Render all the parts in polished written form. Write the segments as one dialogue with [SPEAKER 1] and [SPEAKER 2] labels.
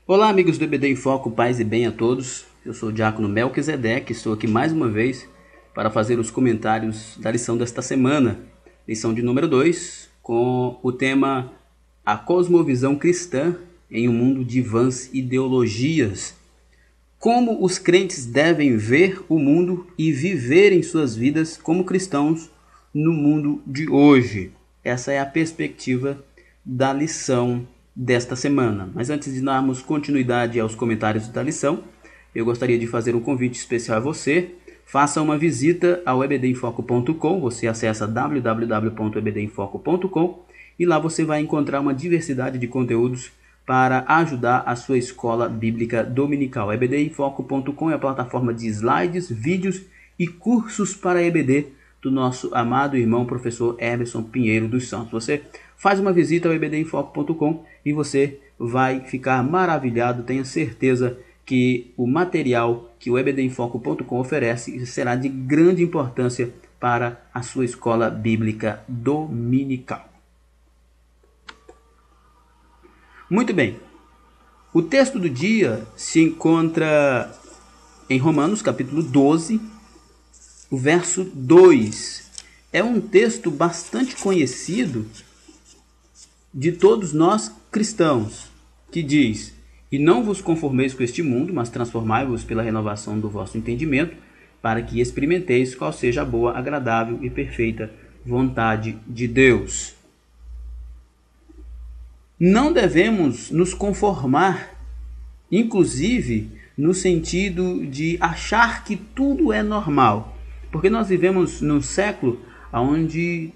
[SPEAKER 1] Olá, amigos do EBD em Foco, paz e bem a todos. Eu sou o Diácono Melquisedeque, estou aqui mais uma vez para fazer os comentários da lição desta semana, lição de número 2, com o tema A Cosmovisão Cristã em um Mundo de Vãs Ideologias. Como os crentes devem ver o mundo e viver em suas vidas como cristãos no mundo de hoje. Essa é a perspectiva da lição desta semana. Mas antes de darmos continuidade aos comentários da lição, eu gostaria de fazer um convite especial a você. Faça uma visita ao ebdinfoco.com. Você acessa www.ebdinfoco.com e lá você vai encontrar uma diversidade de conteúdos para ajudar a sua escola bíblica dominical. ebdinfoco.com é a plataforma de slides, vídeos e cursos para EBD do nosso amado irmão professor Emerson Pinheiro dos Santos. Você faz uma visita ao ebdinfoco.com e você vai ficar maravilhado. Tenha certeza que o material que o ebdinfoco.com oferece será de grande importância para a sua escola bíblica dominical. Muito bem, o texto do dia se encontra em Romanos capítulo 12, o verso 2. É um texto bastante conhecido de todos nós cristãos, que diz: E não vos conformeis com este mundo, mas transformai-vos pela renovação do vosso entendimento, para que experimenteis qual seja a boa, agradável e perfeita vontade de Deus. Não devemos nos conformar, inclusive no sentido de achar que tudo é normal, porque nós vivemos num século onde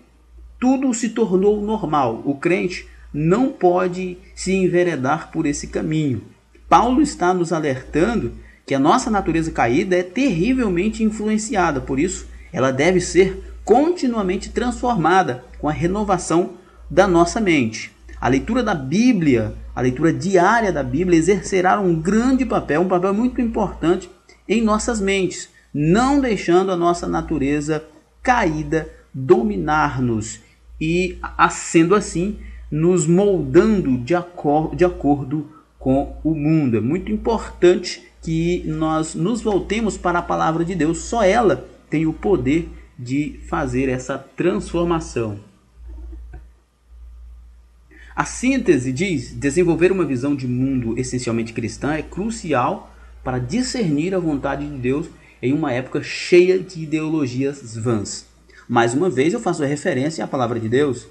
[SPEAKER 1] tudo se tornou normal. O crente não pode se enveredar por esse caminho. Paulo está nos alertando que a nossa natureza caída é terrivelmente influenciada, por isso ela deve ser continuamente transformada com a renovação da nossa mente. A leitura da Bíblia, a leitura diária da Bíblia exercerá um grande papel, um papel muito importante em nossas mentes, não deixando a nossa natureza caída dominar-nos e, sendo assim, nos moldando de acordo com o mundo. É muito importante que nós nos voltemos para a palavra de Deus. Só ela tem o poder de fazer essa transformação. A síntese diz: desenvolver uma visão de mundo essencialmente cristã é crucial para discernir a vontade de Deus em uma época cheia de ideologias vãs. Mais uma vez eu faço referência à palavra de Deus.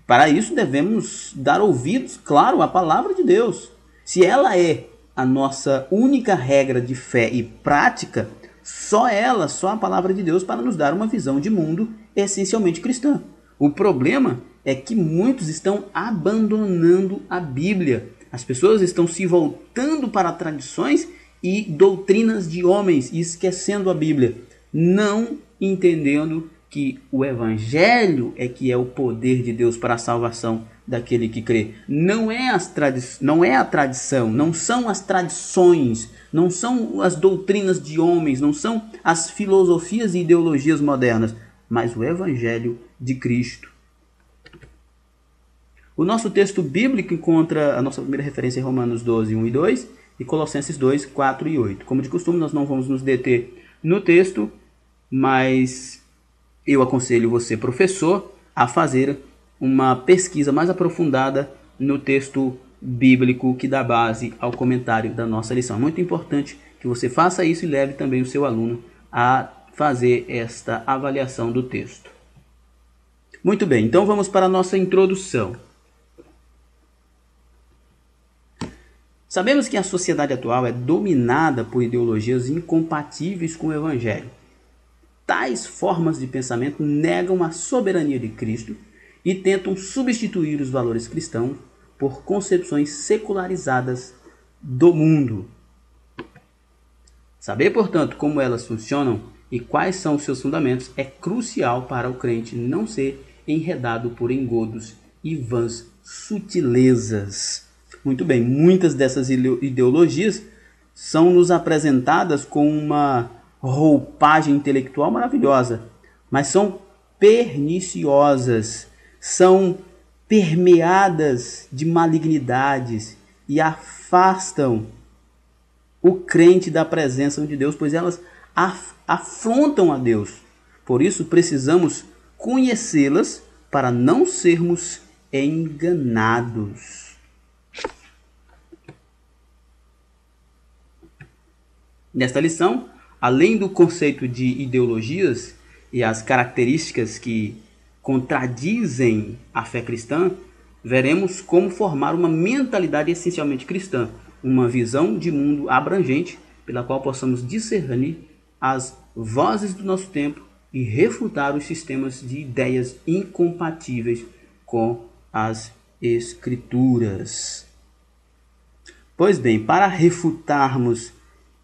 [SPEAKER 1] Para isso devemos dar ouvidos, claro, à palavra de Deus. Se ela é a nossa única regra de fé e prática, só a palavra de Deus para nos dar uma visão de mundo essencialmente cristã. O problema é que muitos estão abandonando a Bíblia. As pessoas estão se voltando para tradições e doutrinas de homens e esquecendo a Bíblia, não entendendo que o Evangelho é que é o poder de Deus para a salvação daquele que crê. Não é a tradição, não são as tradições, não são as doutrinas de homens, não são as filosofias e ideologias modernas, mas o Evangelho de Cristo. O nosso texto bíblico encontra a nossa primeira referência em Romanos 12, 1 e 2 e Colossenses 2, 4 e 8. Como de costume, nós não vamos nos deter no texto, mas eu aconselho você, professor, a fazer uma pesquisa mais aprofundada no texto bíblico que dá base ao comentário da nossa lição. É muito importante que você faça isso e leve também o seu aluno a fazer esta avaliação do texto. Muito bem, então vamos para a nossa introdução. Sabemos que a sociedade atual é dominada por ideologias incompatíveis com o Evangelho. Tais formas de pensamento negam a soberania de Cristo e tentam substituir os valores cristãos por concepções secularizadas do mundo. Saber, portanto, como elas funcionam e quais são os seus fundamentos é crucial para o crente não ser enredado por engodos e vãs sutilezas. Muito bem, muitas dessas ideologias são nos apresentadas com uma roupagem intelectual maravilhosa, mas são perniciosas, são permeadas de malignidades e afastam o crente da presença de Deus, pois elas afrontam a Deus. Por isso precisamos conhecê-las para não sermos enganados. Nesta lição, além do conceito de ideologias e as características que contradizem a fé cristã, veremos como formar uma mentalidade essencialmente cristã, uma visão de mundo abrangente pela qual possamos discernir as vozes do nosso tempo e refutar os sistemas de ideias incompatíveis com as Escrituras. Pois bem, para refutarmos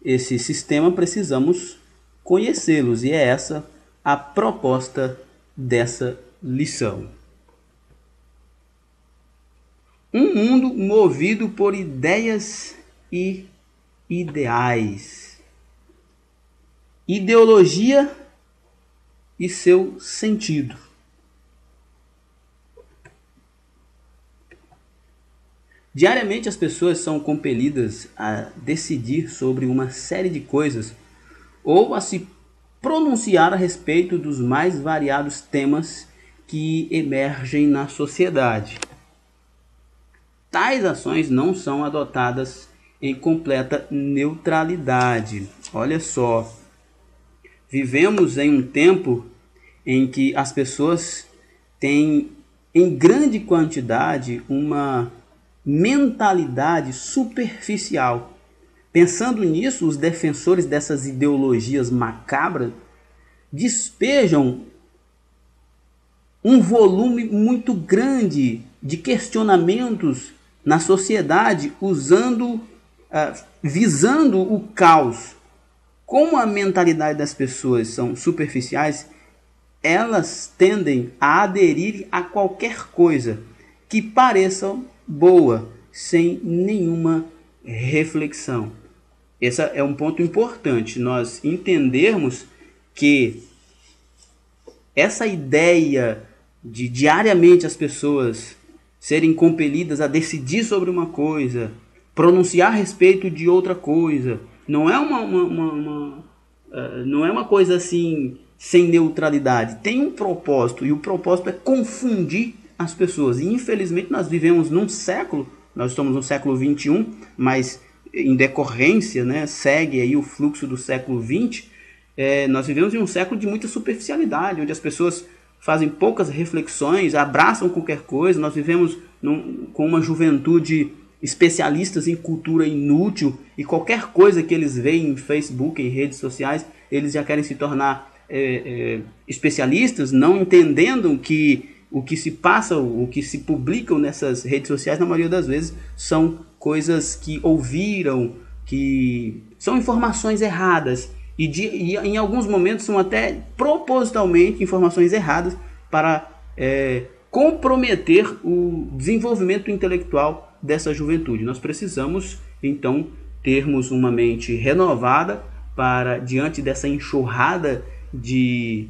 [SPEAKER 1] esse sistema, precisamos conhecê-los, e é essa a proposta dessa lição. Um mundo movido por ideias e ideais. Ideologia e seu sentido. Diariamente as pessoas são compelidas a decidir sobre uma série de coisas ou a se pronunciar a respeito dos mais variados temas que emergem na sociedade. Tais ações não são adotadas em completa neutralidade. Olha só, vivemos em um tempo em que as pessoas têm em grande quantidade uma mentalidade superficial. Pensando nisso, os defensores dessas ideologias macabras despejam um volume muito grande de questionamentos na sociedade, visando o caos. Como a mentalidade das pessoas são superficiais, elas tendem a aderir a qualquer coisa que pareça boa, sem nenhuma reflexão. Esse é um ponto importante, nós entendermos que essa ideia de diariamente as pessoas serem compelidas a decidir sobre uma coisa, pronunciar a respeito de outra coisa, não é uma coisa assim sem neutralidade. Tem um propósito, e o propósito é confundir as pessoas. E infelizmente nós vivemos num século, nós estamos no século 21, mas em decorrência, né, segue aí o fluxo do século 20, nós vivemos em um século de muita superficialidade, onde as pessoas fazem poucas reflexões, abraçam qualquer coisa. Nós vivemos com uma juventude especialistas em cultura inútil, e qualquer coisa que eles veem em Facebook, em redes sociais, eles já querem se tornar especialistas, não entendendo que o que se passa, o que se publicam nessas redes sociais, na maioria das vezes, são coisas que ouviram, que são informações erradas, e em alguns momentos são até propositalmente informações erradas para comprometer o desenvolvimento intelectual dessa juventude. Nós precisamos, então, termos uma mente renovada para, diante dessa enxurrada de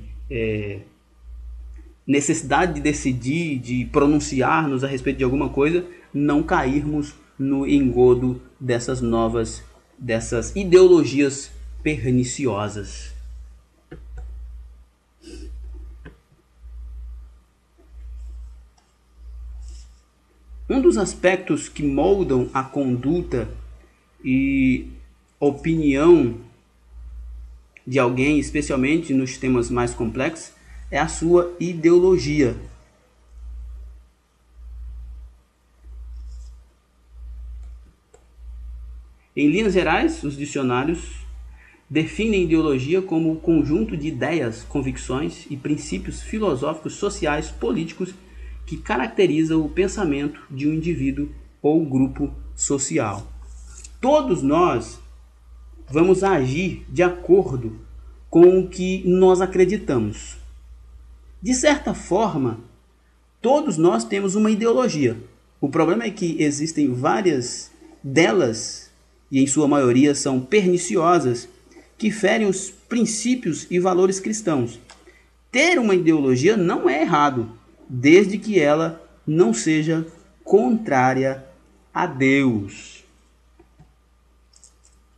[SPEAKER 1] necessidade de decidir, de pronunciar-nos a respeito de alguma coisa, não cairmos no engodo dessas ideologias perniciosas. Um dos aspectos que moldam a conduta e opinião de alguém, especialmente nos temas mais complexos, é a sua ideologia. Em linhas gerais, os dicionários definem ideologia como o conjunto de ideias, convicções e princípios filosóficos, sociais, políticos que caracteriza o pensamento de um indivíduo ou grupo social. Todos nós vamos agir de acordo com o que nós acreditamos. De certa forma, todos nós temos uma ideologia. O problema é que existem várias delas, e em sua maioria são perniciosas, que ferem os princípios e valores cristãos. Ter uma ideologia não é errado, desde que ela não seja contrária a Deus.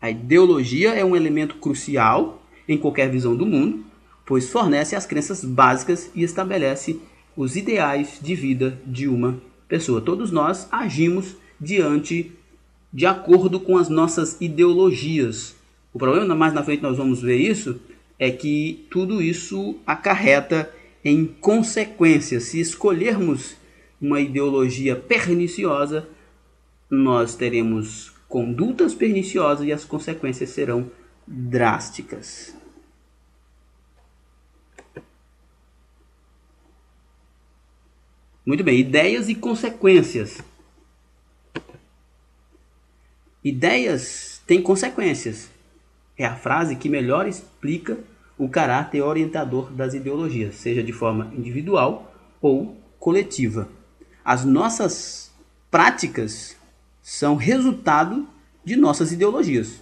[SPEAKER 1] A ideologia é um elemento crucial em qualquer visão do mundo, pois fornece as crenças básicas e estabelece os ideais de vida de uma pessoa. Todos nós agimos de acordo com as nossas ideologias. O problema, mais na frente nós vamos ver isso, é que tudo isso acarreta em consequências. Se escolhermos uma ideologia perniciosa, nós teremos condutas perniciosas e as consequências serão drásticas. Muito bem, ideias e consequências. Ideias têm consequências. É a frase que melhor explica o caráter orientador das ideologias, seja de forma individual ou coletiva. As nossas práticas são resultado de nossas ideologias.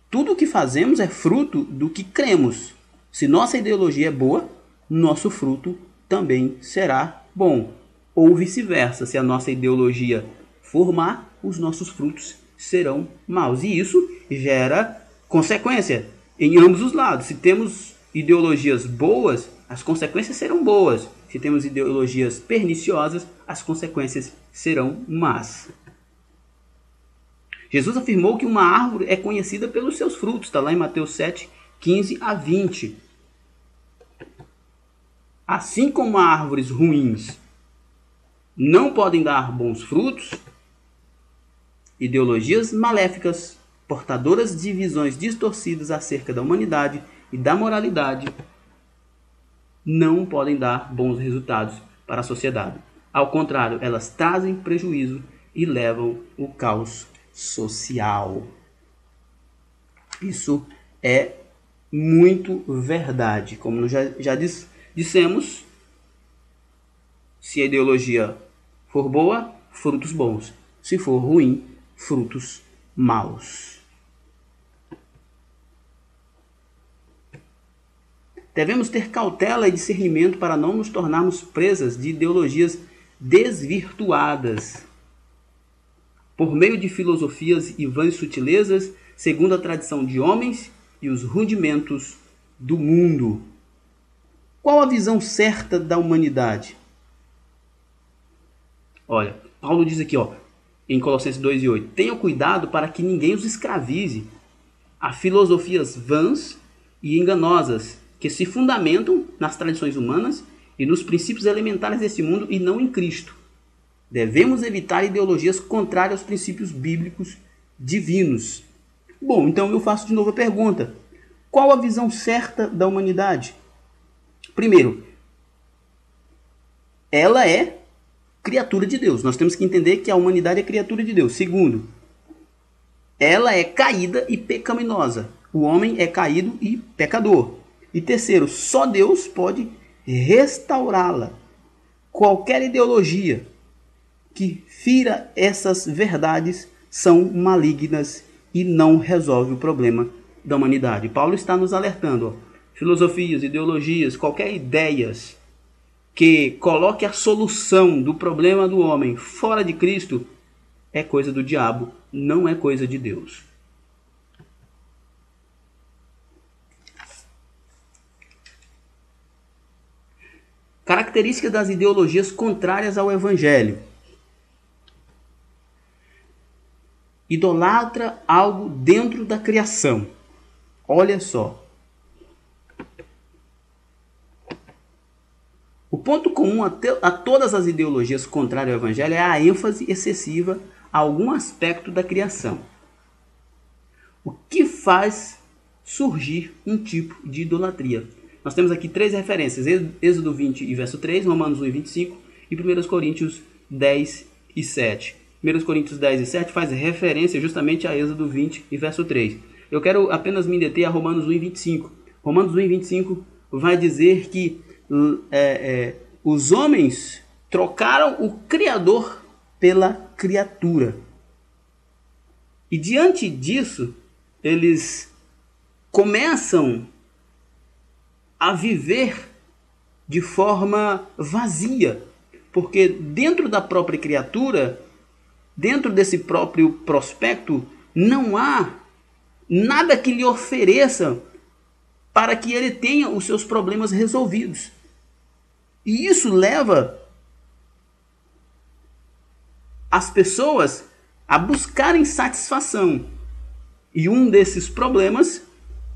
[SPEAKER 1] Tudo o que fazemos é fruto do que cremos. Se nossa ideologia é boa, nosso fruto também será bom. Ou vice-versa, se a nossa ideologia for má, os nossos frutos serão maus. E isso gera consequência em ambos os lados. Se temos ideologias boas, as consequências serão boas. Se temos ideologias perniciosas, as consequências serão más. Jesus afirmou que uma árvore é conhecida pelos seus frutos. Está lá em Mateus 7, 15 a 20. Assim como árvores ruins não podem dar bons frutos, ideologias maléficas, portadoras de visões distorcidas acerca da humanidade e da moralidade, não podem dar bons resultados para a sociedade. Ao contrário, elas trazem prejuízo e levam o caos social. Isso é muito verdade. Como nós já dissemos, se a ideologia for boa, frutos bons. Se for ruim, frutos maus. Devemos ter cautela e discernimento para não nos tornarmos presas de ideologias desvirtuadas por meio de filosofias e vãs sutilezas, segundo a tradição de homens e os rudimentos do mundo. Qual a visão certa da humanidade? Olha, Paulo diz aqui, em Colossenses 2:8, tenha cuidado para que ninguém os escravize a filosofias vãs e enganosas, que se fundamentam nas tradições humanas e nos princípios elementares deste mundo e não em Cristo. Devemos evitar ideologias contrárias aos princípios bíblicos divinos. Bom, então eu faço de novo a pergunta. Qual a visão certa da humanidade? Primeiro, ela é criatura de Deus. Nós temos que entender que a humanidade é criatura de Deus. Segundo, ela é caída e pecaminosa. O homem é caído e pecador. E terceiro, só Deus pode restaurá-la. Qualquer ideologia que fira essas verdades são malignas e não resolve o problema da humanidade. Paulo está nos alertando. Filosofias, ideologias, qualquer ideias que coloque a solução do problema do homem fora de Cristo é coisa do diabo, não é coisa de Deus. Características das ideologias contrárias ao Evangelho. Idolatra algo dentro da criação. Olha só. O ponto comum a todas as ideologias contrárias ao Evangelho é a ênfase excessiva a algum aspecto da criação. O que faz surgir um tipo de idolatria? Nós temos aqui três referências: Êxodo 20 e verso 3, Romanos 1 e 25 e 1 Coríntios 10 e 7. 1 Coríntios 10 e 7 faz referência justamente a Êxodo 20 e verso 3. Eu quero apenas me deter a Romanos 1 e 25. Romanos 1 e 25 vai dizer que os homens trocaram o Criador pela criatura. E diante disso, eles começam a viver de forma vazia, porque dentro da própria criatura dentro desse próprio prospecto, não há nada que lhe ofereça para que ele tenha os seus problemas resolvidos. E isso leva as pessoas a buscarem satisfação. E um desses problemas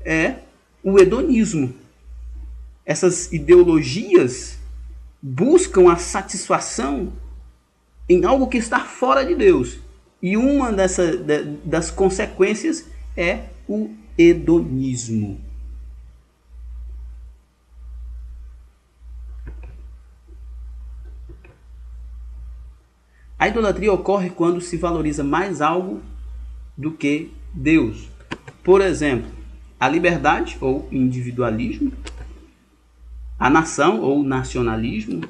[SPEAKER 1] é o hedonismo. Essas ideologias buscam a satisfação em algo que está fora de Deus. E uma das consequências é o hedonismo. A idolatria ocorre quando se valoriza mais algo do que Deus. Por exemplo, a liberdade ou individualismo, a nação ou nacionalismo,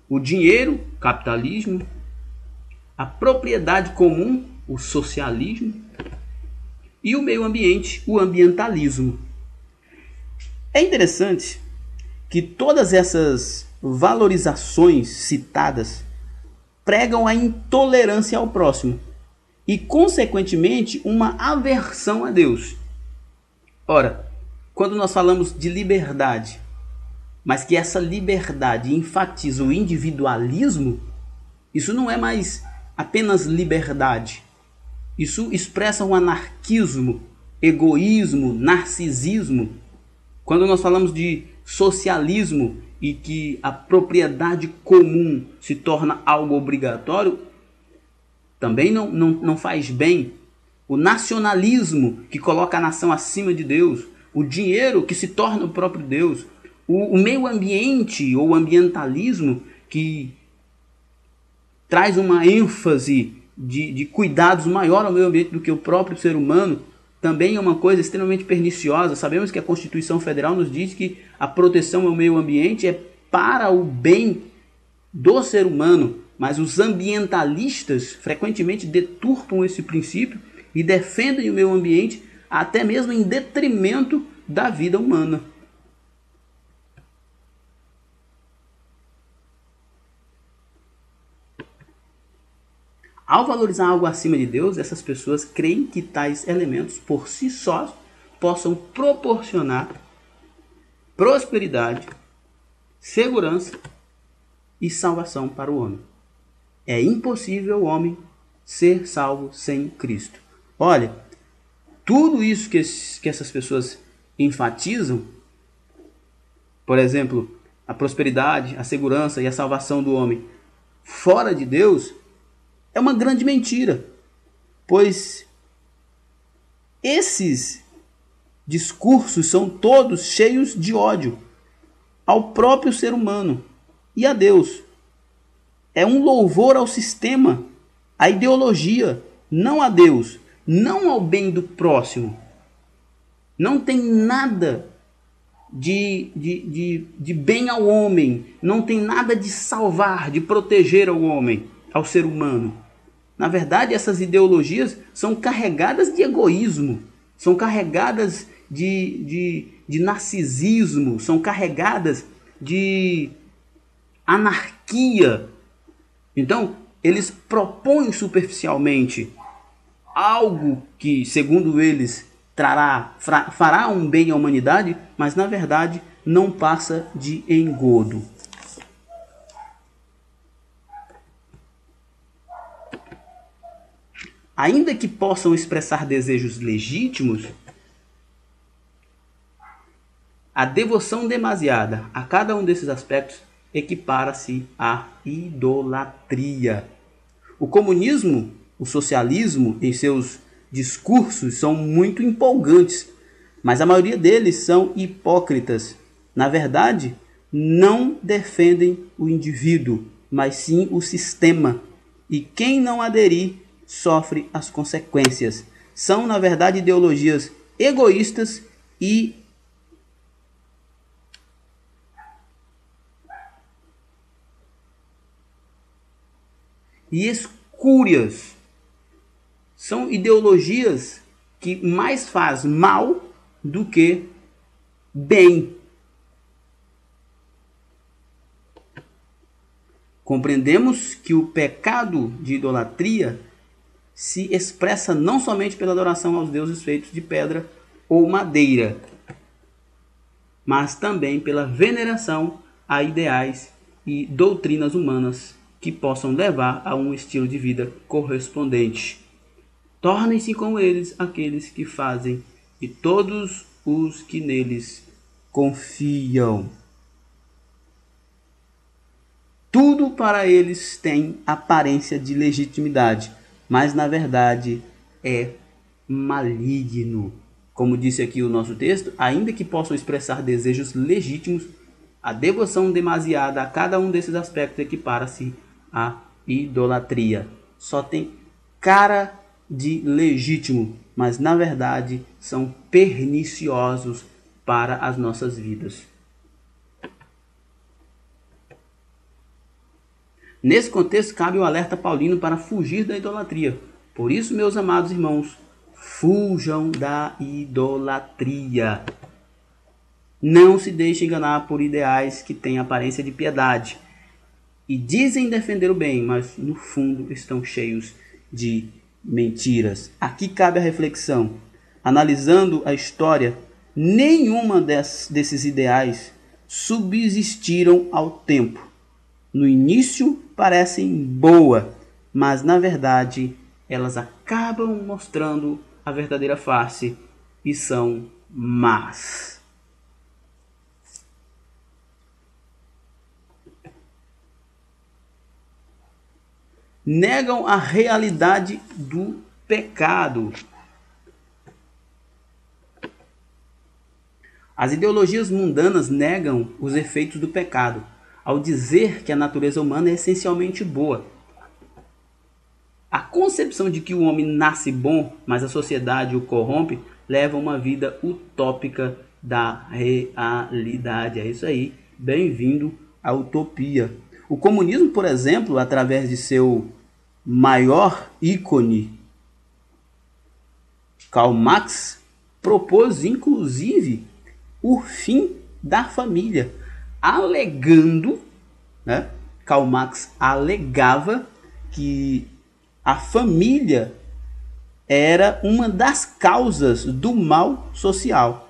[SPEAKER 1] o dinheiro, capitalismo, a propriedade comum, o socialismo, e o meio ambiente, o ambientalismo. É interessante que todas essas valorizações citadas pregam a intolerância ao próximo e, consequentemente, uma aversão a Deus. Ora, quando nós falamos de liberdade, mas que essa liberdade enfatiza o individualismo, isso não é mais apenas liberdade. Isso expressa um anarquismo, egoísmo, narcisismo. Quando nós falamos de socialismo e que a propriedade comum se torna algo obrigatório, também não faz bem. O nacionalismo que coloca a nação acima de Deus, o dinheiro que se torna o próprio Deus, o meio ambiente ou ambientalismo que traz uma ênfase de cuidados maior ao meio ambiente do que o próprio ser humano, também é uma coisa extremamente perniciosa. Sabemos que a Constituição Federal nos diz que a proteção ao meio ambiente é para o bem do ser humano, mas os ambientalistas frequentemente deturpam esse princípio e defendem o meio ambiente até mesmo em detrimento da vida humana. Ao valorizar algo acima de Deus, essas pessoas creem que tais elementos por si sós possam proporcionar prosperidade, segurança e salvação para o homem. É impossível o homem ser salvo sem Cristo. Olha, tudo isso que essas pessoas enfatizam, por exemplo, a prosperidade, a segurança e a salvação do homem fora de Deus, é uma grande mentira, pois esses discursos são todos cheios de ódio ao próprio ser humano e a Deus. É um louvor ao sistema, à ideologia, não a Deus, não ao bem do próximo. Não tem nada de bem ao homem, não tem nada de salvar, de proteger ao homem, ao ser humano. Na verdade, essas ideologias são carregadas de egoísmo, são carregadas de narcisismo, são carregadas de anarquia. Então, eles propõem superficialmente algo que, segundo eles, fará um bem à humanidade, mas na verdade não passa de engodo. Ainda que possam expressar desejos legítimos, a devoção demasiada a cada um desses aspectos equipara-se à idolatria. O comunismo, o socialismo, em seus discursos são muito empolgantes, mas a maioria deles são hipócritas. Na verdade, não defendem o indivíduo, mas sim o sistema. E quem não aderir sofre as consequências. São, na verdade, ideologias egoístas e espúrias. São ideologias que mais faz mal do que bem. Compreendemos que o pecado de idolatria se expressa não somente pela adoração aos deuses feitos de pedra ou madeira, mas também pela veneração a ideais e doutrinas humanas que possam levar a um estilo de vida correspondente. Tornem-se como eles aqueles que fazem e todos os que neles confiam. Tudo para eles tem aparência de legitimidade, mas na verdade é maligno. Como disse aqui o nosso texto, ainda que possam expressar desejos legítimos, a devoção demasiada a cada um desses aspectos equipara-se à idolatria. Só tem cara de legítimo, mas na verdade são perniciosos para as nossas vidas. Nesse contexto, cabe o alerta paulino para fugir da idolatria. Por isso, meus amados irmãos, fujam da idolatria. Não se deixe enganar por ideais que têm aparência de piedade e dizem defender o bem, mas no fundo estão cheios de mentiras. Aqui cabe a reflexão. Analisando a história, nenhuma desses ideais subsistiram ao tempo. No início parecem boa, mas na verdade elas acabam mostrando a verdadeira face e são más. Negam a realidade do pecado. As ideologias mundanas negam os efeitos do pecado, ao dizer que a natureza humana é essencialmente boa. A concepção de que o homem nasce bom, mas a sociedade o corrompe, leva a uma vida utópica da realidade. É isso aí. Bem-vindo à utopia. O comunismo, por exemplo, através de seu maior ícone, Karl Marx, propôs inclusive o fim da família, alegando, Karl Marx alegava que a família era uma das causas do mal social.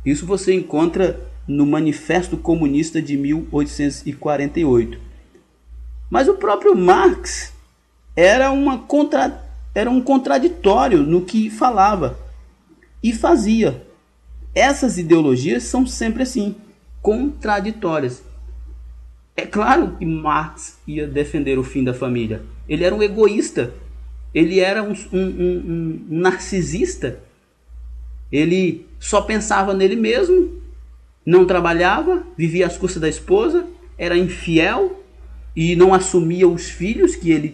[SPEAKER 1] Isso você encontra no Manifesto Comunista de 1848. Mas o próprio Marx era um contraditório no que falava e fazia. Essas ideologias são sempre assim, contraditórias. É claro que Marx ia defender o fim da família. Ele era um egoísta. Ele era um narcisista. Ele só pensava nele mesmo, não trabalhava, vivia às custas da esposa, era infiel e não assumia os filhos que ele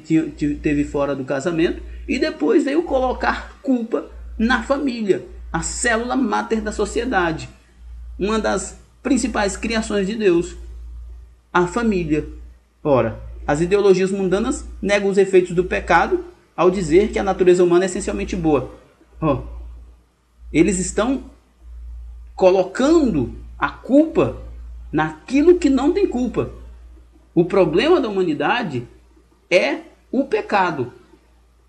[SPEAKER 1] teve fora do casamento, e depois veio colocar culpa na família, a célula máter da sociedade, uma das principais criações de Deus, a família. Ora, as ideologias mundanas negam os efeitos do pecado ao dizer que a natureza humana é essencialmente boa. Eles estão colocando a culpa naquilo que não tem culpa. O problema da humanidade é o pecado.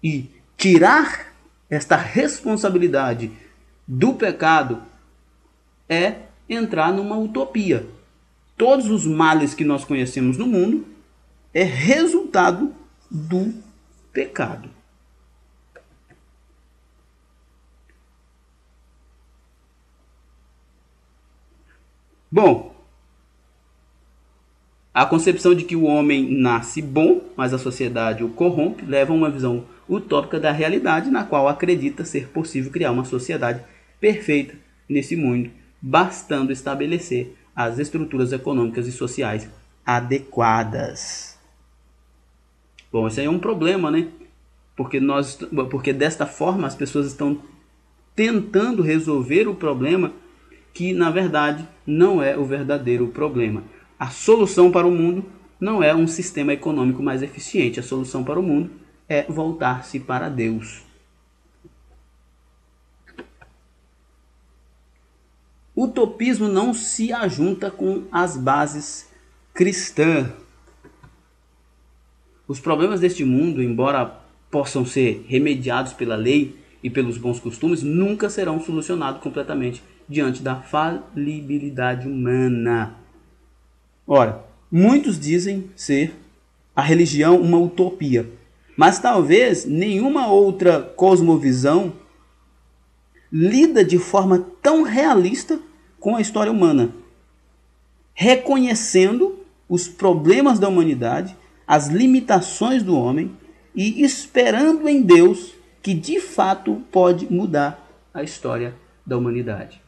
[SPEAKER 1] E tirar esta responsabilidade do pecado é entrar numa utopia. Todos os males que nós conhecemos no mundo é resultado do pecado. Bom, a concepção de que o homem nasce bom, mas a sociedade o corrompe, leva a uma visão utópica da realidade, na qual acredita ser possível criar uma sociedade perfeita nesse mundo, bastando estabelecer as estruturas econômicas e sociais adequadas. Bom, isso aí é um problema, né? Porque desta forma as pessoas estão tentando resolver o problema que, na verdade, não é o verdadeiro problema. A solução para o mundo não é um sistema econômico mais eficiente. A solução para o mundo é voltar-se para Deus. O utopismo não se ajunta com as bases cristãs. Os problemas deste mundo, embora possam ser remediados pela lei e pelos bons costumes, nunca serão solucionados completamente diante da falibilidade humana. Ora, muitos dizem ser a religião uma utopia, mas talvez nenhuma outra cosmovisão lida de forma tão realista com a história humana, reconhecendo os problemas da humanidade, as limitações do homem e esperando em Deus que de fato pode mudar a história da humanidade.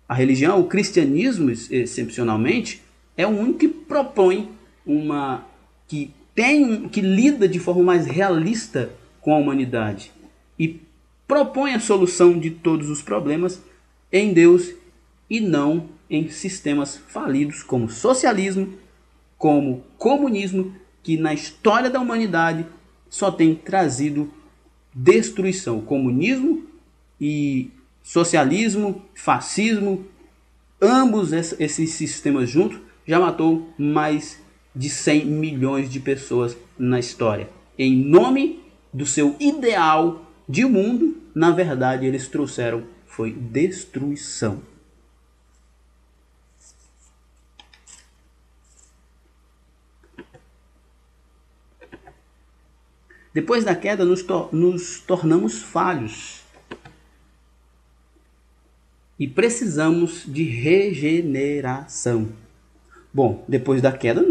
[SPEAKER 1] A religião, o cristianismo, excepcionalmente, é o único que propõe que lida de forma mais realista com a humanidade e propõe a solução de todos os problemas em Deus e não em sistemas falidos como socialismo, como comunismo, que na história da humanidade só tem trazido destruição. Comunismo e socialismo, fascismo, ambos esses sistemas juntos já matou mais de 100 milhões de pessoas na história. Em nome do seu ideal de mundo, na verdade eles trouxeram foi destruição. Depois da queda, nos tornamos falhos e precisamos de regeneração. Bom, depois da queda,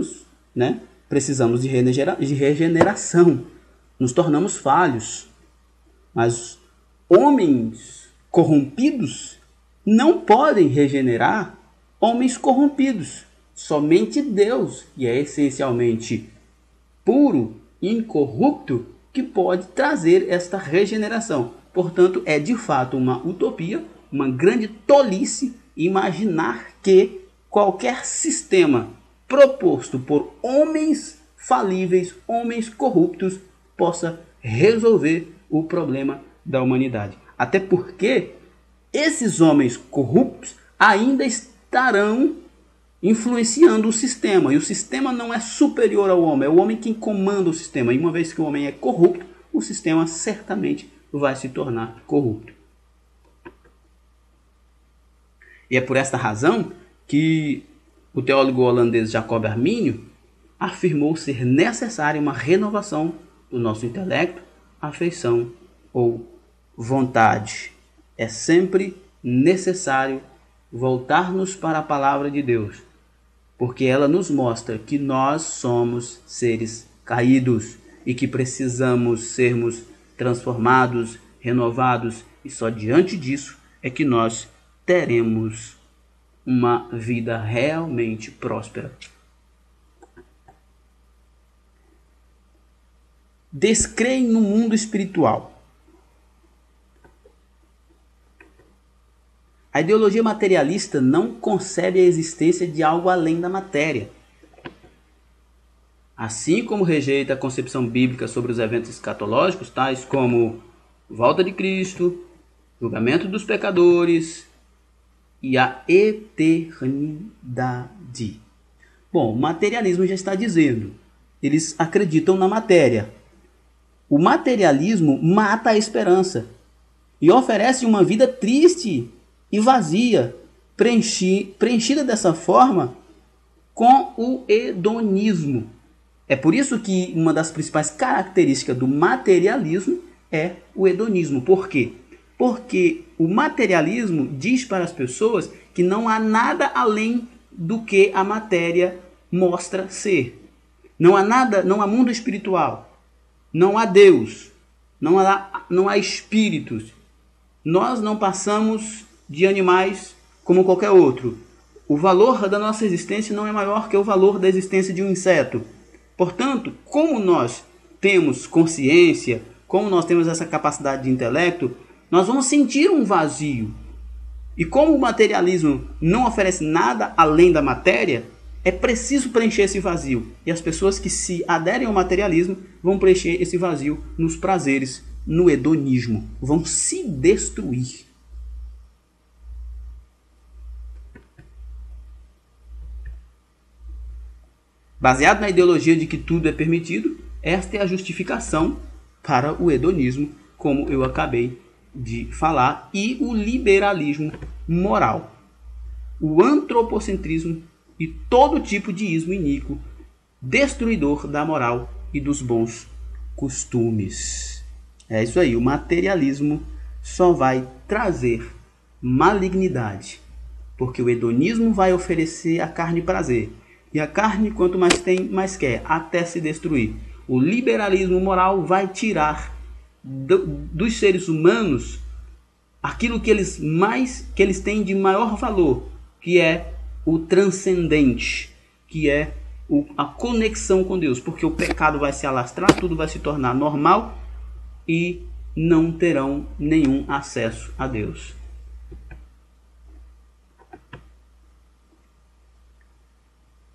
[SPEAKER 1] precisamos de regeneração. Nos tornamos falhos. Mas homens corrompidos não podem regenerar homens corrompidos. Somente Deus, que é essencialmente puro, incorrupto, que pode trazer esta regeneração. Portanto, é de fato uma utopia, uma grande tolice imaginar que qualquer sistema proposto por homens falíveis, homens corruptos, possa resolver o problema da humanidade. Até porque esses homens corruptos ainda estarão influenciando o sistema. E o sistema não é superior ao homem, é o homem quem comanda o sistema. E uma vez que o homem é corrupto, o sistema certamente vai se tornar corrupto. E é por esta razão que o teólogo holandês Jacob Arminio afirmou ser necessária uma renovação do nosso intelecto, afeição ou vontade. É sempre necessário voltar-nos para a palavra de Deus, porque ela nos mostra que nós somos seres caídos e que precisamos sermos transformados, renovados, e só diante disso é que nós teremos uma vida realmente próspera. Descreem no mundo espiritual. A ideologia materialista não concebe a existência de algo além da matéria. Assim como rejeita a concepção bíblica sobre os eventos escatológicos, tais como volta de Cristo, julgamento dos pecadores e a eternidade. Bom, o materialismo já está dizendo, eles acreditam na matéria. O materialismo mata a esperança e oferece uma vida triste e vazia, preenchida dessa forma com o hedonismo. É por isso que uma das principais características do materialismo é o hedonismo. Por quê? Porque o materialismo diz para as pessoas que não há nada além do que a matéria mostra ser. Não há nada, não há mundo espiritual. Não há Deus, não há espíritos. Nós não passamos de animais como qualquer outro. O valor da nossa existência não é maior que o valor da existência de um inseto. Portanto, como nós temos consciência, como nós temos essa capacidade de intelecto, nós vamos sentir um vazio. E como o materialismo não oferece nada além da matéria, é preciso preencher esse vazio. E as pessoas que se aderem ao materialismo vão preencher esse vazio nos prazeres, no hedonismo. Vão se destruir. Baseado na ideologia de que tudo é permitido, esta é a justificação para o hedonismo, como eu acabei de falar, e o liberalismo moral, o antropocentrismo e todo tipo de ismo iníquo, destruidor da moral e dos bons costumes. É isso aí, o materialismo só vai trazer malignidade, porque o hedonismo vai oferecer à carne prazer, e a carne, quanto mais tem, mais quer, até se destruir. O liberalismo moral vai tirar dos seres humanos aquilo que eles têm de maior valor, que é o transcendente, que é a conexão com Deus, porque o pecado vai se alastrar, tudo vai se tornar normal e não terão nenhum acesso a Deus.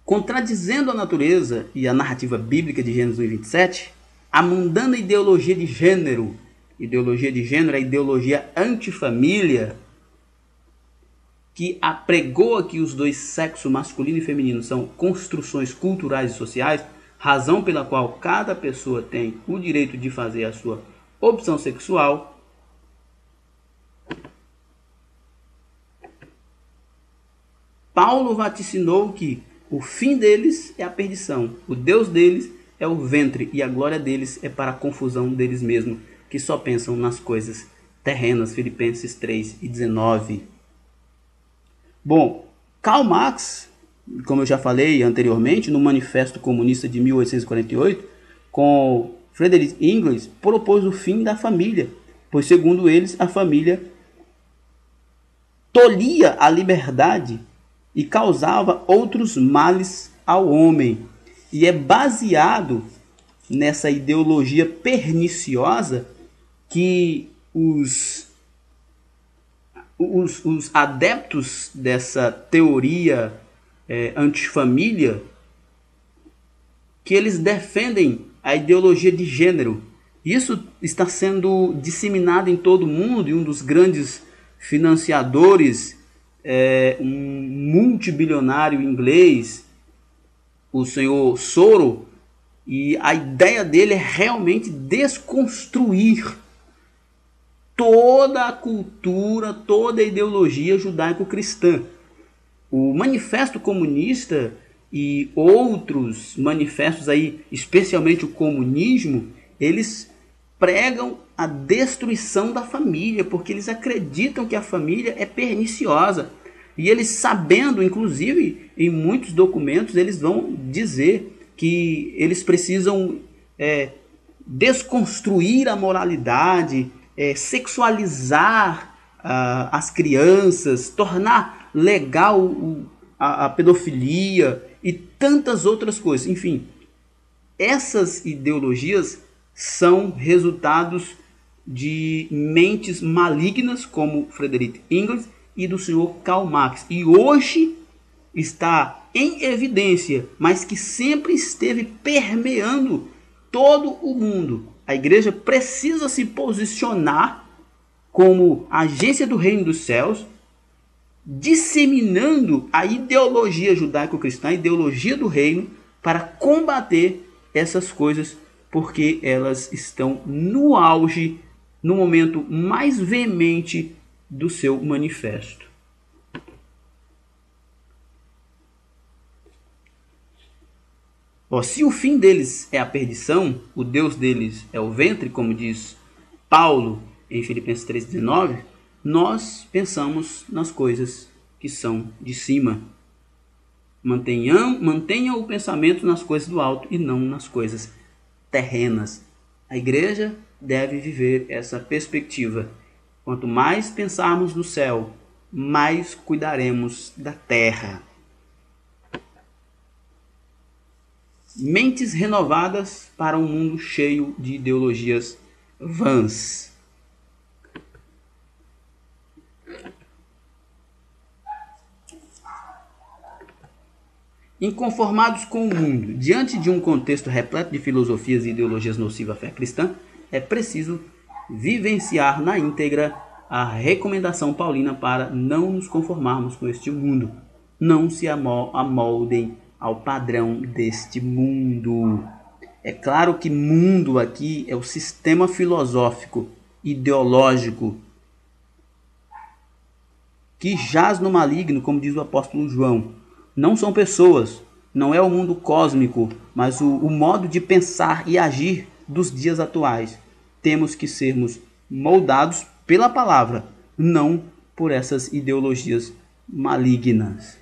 [SPEAKER 1] Contradizendo a natureza e a narrativa bíblica de Gênesis 1:27, a mundana ideologia de gênero é a ideologia antifamília, que apregoa que os dois sexos, masculino e feminino, são construções culturais e sociais, razão pela qual cada pessoa tem o direito de fazer a sua opção sexual. Paulo vaticinou que o fim deles é a perdição, o Deus deles é o ventre e a glória deles é para a confusão deles mesmos, que só pensam nas coisas terrenas. Filipenses 3:19. Bom, Karl Marx, como eu já falei anteriormente, no Manifesto Comunista de 1848, com Friedrich Engels, propôs o fim da família, pois, segundo eles, a família tolhia a liberdade e causava outros males ao homem. E é baseado nessa ideologia perniciosa que os adeptos dessa teoria antifamília, que eles defendem a ideologia de gênero. Isso está sendo disseminado em todo o mundo, e um dos grandes financiadores, um multibilionário inglês, o senhor Soros, e a ideia dele é realmente desconstruir toda a cultura, toda a ideologia judaico-cristã. O Manifesto Comunista e outros manifestos aí, especialmente o comunismo, eles pregam a destruição da família, porque eles acreditam que a família é perniciosa. E eles, sabendo, inclusive, em muitos documentos, eles vão dizer que eles precisam desconstruir a moralidade, sexualizar as crianças, tornar legal a pedofilia e tantas outras coisas. Enfim, essas ideologias são resultados de mentes malignas como Friedrich Engels e do senhor Karl Marx. E hoje está em evidência, mas que sempre esteve permeando todo o mundo. A igreja precisa se posicionar como agência do reino dos céus, disseminando a ideologia judaico-cristã, a ideologia do reino, para combater essas coisas, porque elas estão no auge, no momento mais veemente do seu manifesto. Se o fim deles é a perdição, o Deus deles é o ventre, como diz Paulo em Filipenses 3:19, nós pensamos nas coisas que são de cima. Mantenha o pensamento nas coisas do alto e não nas coisas terrenas. A igreja deve viver essa perspectiva. Quanto mais pensarmos no céu, mais cuidaremos da terra. Mentes renovadas para um mundo cheio de ideologias vãs. Inconformados com o mundo, diante de um contexto repleto de filosofias e ideologias nocivas à fé cristã, é preciso vivenciar na íntegra a recomendação paulina para não nos conformarmos com este mundo. Não se amoldem ao padrão deste mundo. É claro que mundo aqui é o sistema filosófico, ideológico, que jaz no maligno, como diz o apóstolo João. Não são pessoas, não é o mundo cósmico, mas o modo de pensar e agir dos dias atuais. Temos que sermos moldados pela palavra, não por essas ideologias malignas.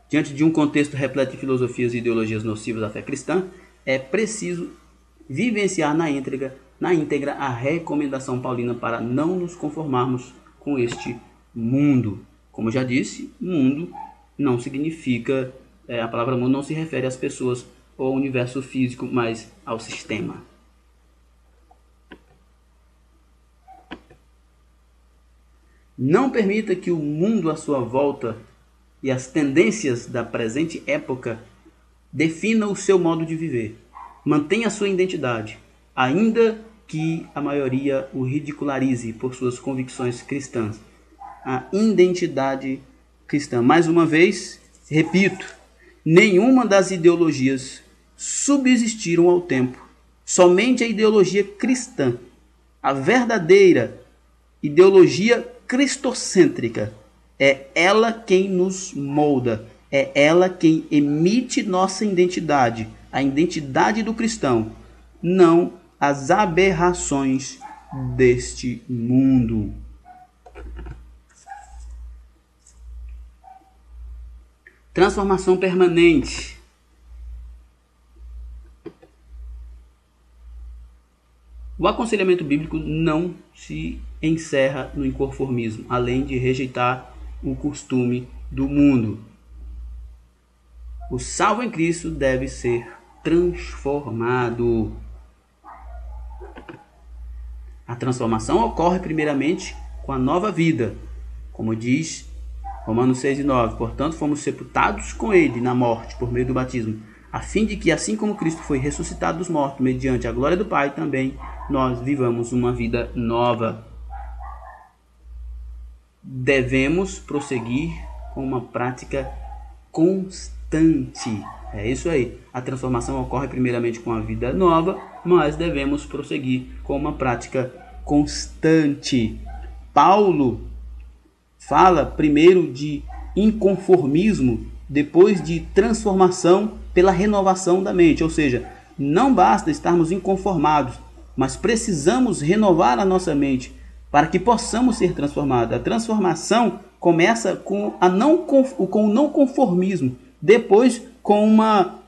[SPEAKER 1] Diante de um contexto repleto de filosofias e ideologias nocivas à fé cristã, é preciso vivenciar na íntegra a recomendação paulina para não nos conformarmos com este mundo. Como já disse, mundo não significa, a palavra mundo não se refere às pessoas ou ao universo físico, mas ao sistema. Não permita que o mundo à sua volta e as tendências da presente época definam o seu modo de viver. Mantenha a sua identidade, ainda que a maioria o ridicularize por suas convicções cristãs. A identidade cristã. Mais uma vez, repito, nenhuma das ideologias subsistiram ao tempo. Somente a ideologia cristã, a verdadeira ideologia cristocêntrica, é ela quem nos molda, é ela quem emite nossa identidade, a identidade do cristão, não as aberrações deste mundo. Transformação permanente. O aconselhamento bíblico não se encerra no inconformismo, além de rejeitar o costume do mundo. O salvo em Cristo deve ser transformado. A transformação ocorre primeiramente com a nova vida, como diz Romanos 6:9. Portanto, fomos sepultados com ele na morte por meio do batismo, a fim de que, assim como Cristo foi ressuscitado dos mortos mediante a glória do Pai, também nós vivamos uma vida nova. Devemos prosseguir com uma prática constante. É isso aí. A transformação ocorre primeiramente com a vida nova, mas devemos prosseguir com uma prática constante. Paulo fala primeiro de inconformismo, depois de transformação pela renovação da mente. Ou seja, não basta estarmos inconformados, mas precisamos renovar a nossa mente para que possamos ser transformados. A transformação começa com o não conformismo, depois com uma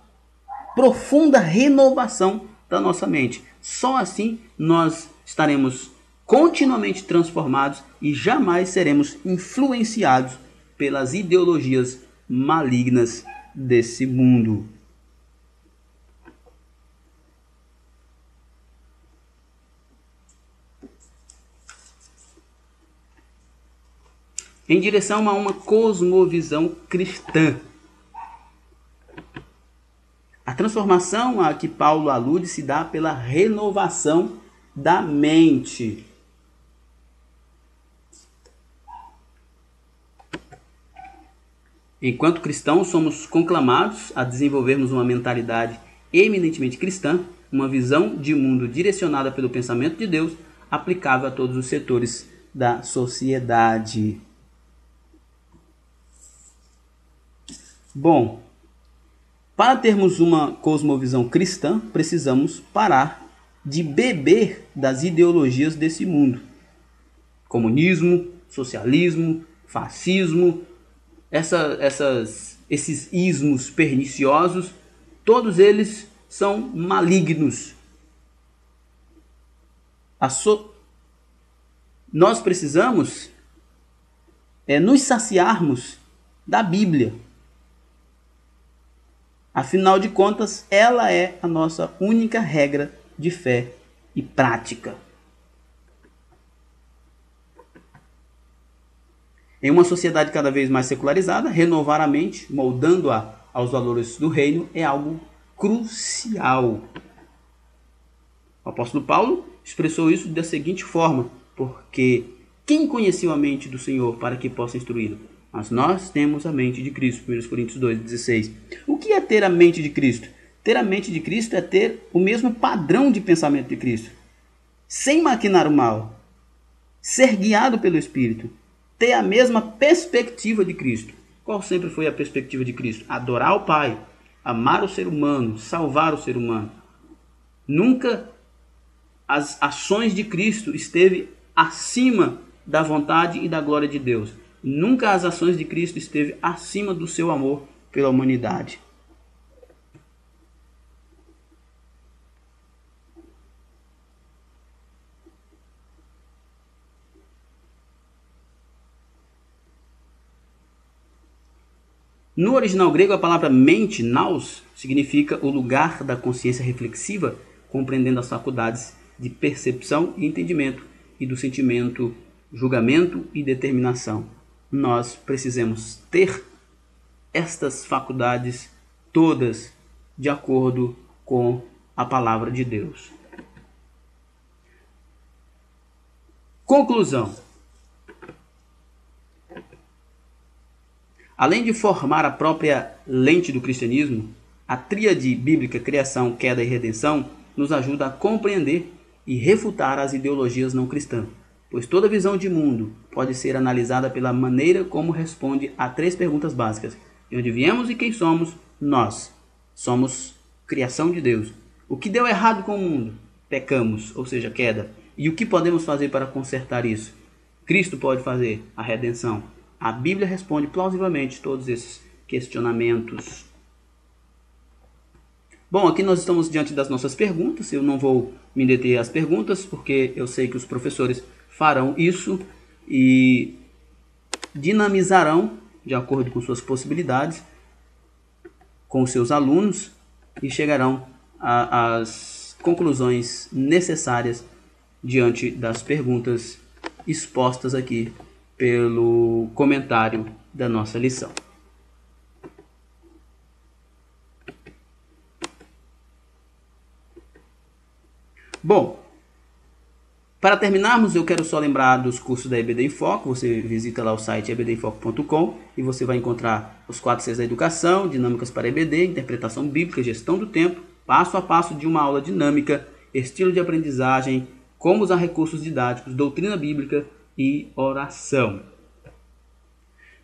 [SPEAKER 1] profunda renovação da nossa mente. Só assim nós estaremos continuamente transformados e jamais seremos influenciados pelas ideologias malignas desse mundo. Em direção a uma cosmovisão cristã. A transformação a que Paulo alude se dá pela renovação da mente. Enquanto cristãos, somos conclamados a desenvolvermos uma mentalidade eminentemente cristã, uma visão de mundo direcionada pelo pensamento de Deus, aplicável a todos os setores da sociedade. Bom, para termos uma cosmovisão cristã, precisamos parar de beber das ideologias desse mundo. Comunismo, socialismo, fascismo, esses ismos perniciosos, todos eles são malignos. Nós precisamos nos saciarmos da Bíblia. Afinal de contas, ela é a nossa única regra de fé e prática. Em uma sociedade cada vez mais secularizada, renovar a mente, moldando-a aos valores do reino, é algo crucial. O apóstolo Paulo expressou isso da seguinte forma: porque quem conheceu a mente do Senhor para que possa instruí-lo? Mas nós temos a mente de Cristo. 1 Coríntios 2,16. O que é ter a mente de Cristo? Ter a mente de Cristo é ter o mesmo padrão de pensamento de Cristo, sem maquinar o mal, ser guiado pelo Espírito, ter a mesma perspectiva de Cristo. Qual sempre foi a perspectiva de Cristo? Adorar o Pai, amar o ser humano, salvar o ser humano. Nunca as ações de Cristo esteve acima da vontade e da glória de Deus. Nunca as ações de Cristo esteve acima do seu amor pela humanidade. No original grego, a palavra mente, nous, significa o lugar da consciência reflexiva, compreendendo as faculdades de percepção e entendimento, e do sentimento, julgamento e determinação. Nós precisamos ter estas faculdades todas de acordo com a palavra de Deus. Conclusão. Além de formar a própria lente do cristianismo, a tríade bíblica criação, queda e redenção nos ajuda a compreender e refutar as ideologias não cristãs, pois toda visão de mundo pode ser analisada pela maneira como responde a 3 perguntas básicas: de onde viemos e quem somos? Nós somos criação de Deus. O que deu errado com o mundo? Pecamos, ou seja, queda. E o que podemos fazer para consertar isso? Cristo pode fazer a redenção. A Bíblia responde plausivelmente todos esses questionamentos. Bom, aqui nós estamos diante das nossas perguntas. Eu não vou me deter às perguntas, porque eu sei que os professores farão isso e dinamizarão de acordo com suas possibilidades com os seus alunos e chegarão às conclusões necessárias diante das perguntas expostas aqui pelo comentário da nossa lição. Bom, para terminarmos, eu quero só lembrar dos cursos da EBD em Foco. Você visita lá o site ebdemfoco.com e você vai encontrar os 4 Cs da educação, dinâmicas para EBD, interpretação bíblica, gestão do tempo, passo a passo de uma aula dinâmica, estilo de aprendizagem, como usar recursos didáticos, doutrina bíblica e oração.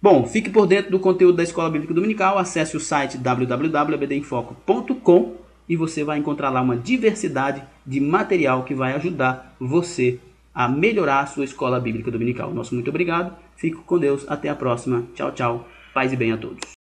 [SPEAKER 1] Bom, fique por dentro do conteúdo da Escola Bíblica Dominical, acesse o site www.ebdemfoco.com e você vai encontrar lá uma diversidade de material que vai ajudar você a melhorar a sua Escola Bíblica Dominical. Nosso muito obrigado, fico com Deus, até a próxima, tchau, tchau, paz e bem a todos.